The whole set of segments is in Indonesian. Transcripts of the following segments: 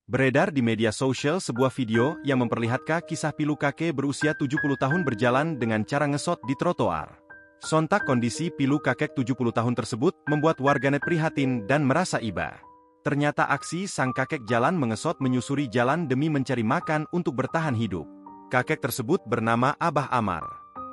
Beredar di media sosial sebuah video yang memperlihatkan kisah pilu kakek berusia 70 tahun berjalan dengan cara ngesot di trotoar. Sontak kondisi pilu kakek 70 tahun tersebut membuat warganet prihatin dan merasa iba. Ternyata aksi sang kakek jalan mengesot menyusuri jalan demi mencari makan untuk bertahan hidup. Kakek tersebut bernama Abah Amar.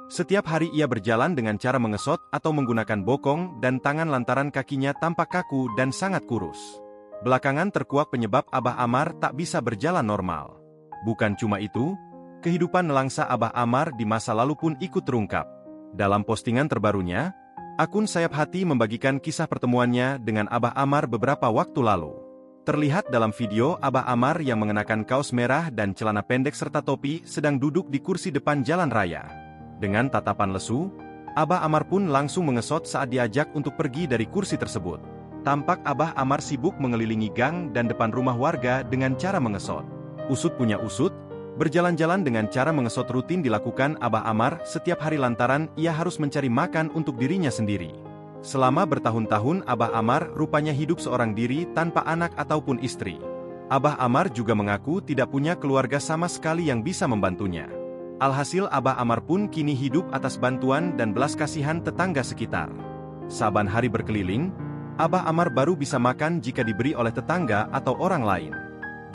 Setiap hari ia berjalan dengan cara mengesot atau menggunakan bokong dan tangan lantaran kakinya tampak kaku dan sangat kurus. Belakangan terkuak penyebab Abah Amar tak bisa berjalan normal. Bukan cuma itu, kehidupan nelangsa Abah Amar di masa lalu pun ikut terungkap. Dalam postingan terbarunya, akun Sayap Hati membagikan kisah pertemuannya dengan Abah Amar beberapa waktu lalu. Terlihat dalam video Abah Amar yang mengenakan kaos merah dan celana pendek serta topi sedang duduk di kursi depan jalan raya. Dengan tatapan lesu, Abah Amar pun langsung mengesot saat diajak untuk pergi dari kursi tersebut. Tampak Abah Amar sibuk mengelilingi gang dan depan rumah warga dengan cara mengesot. Usut punya usut, berjalan-jalan dengan cara mengesot rutin dilakukan Abah Amar setiap hari lantaran ia harus mencari makan untuk dirinya sendiri. Selama bertahun-tahun Abah Amar rupanya hidup seorang diri tanpa anak ataupun istri. Abah Amar juga mengaku tidak punya keluarga sama sekali yang bisa membantunya. Alhasil Abah Amar pun kini hidup atas bantuan dan belas kasihan tetangga sekitar. Saban hari berkeliling, Abah Amar baru bisa makan jika diberi oleh tetangga atau orang lain.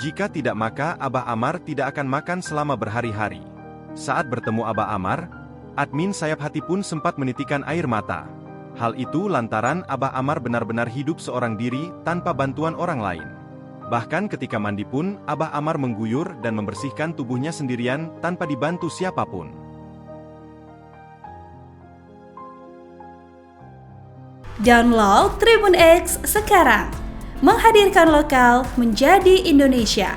Jika tidak maka Abah Amar tidak akan makan selama berhari-hari. Saat bertemu Abah Amar, admin Sayap Hati pun sempat menitikan air mata. Hal itu lantaran Abah Amar benar-benar hidup seorang diri tanpa bantuan orang lain. Bahkan ketika mandi pun, Abah Amar mengguyur dan membersihkan tubuhnya sendirian tanpa dibantu siapapun. Download Tribun X sekarang, menghadirkan lokal menjadi Indonesia.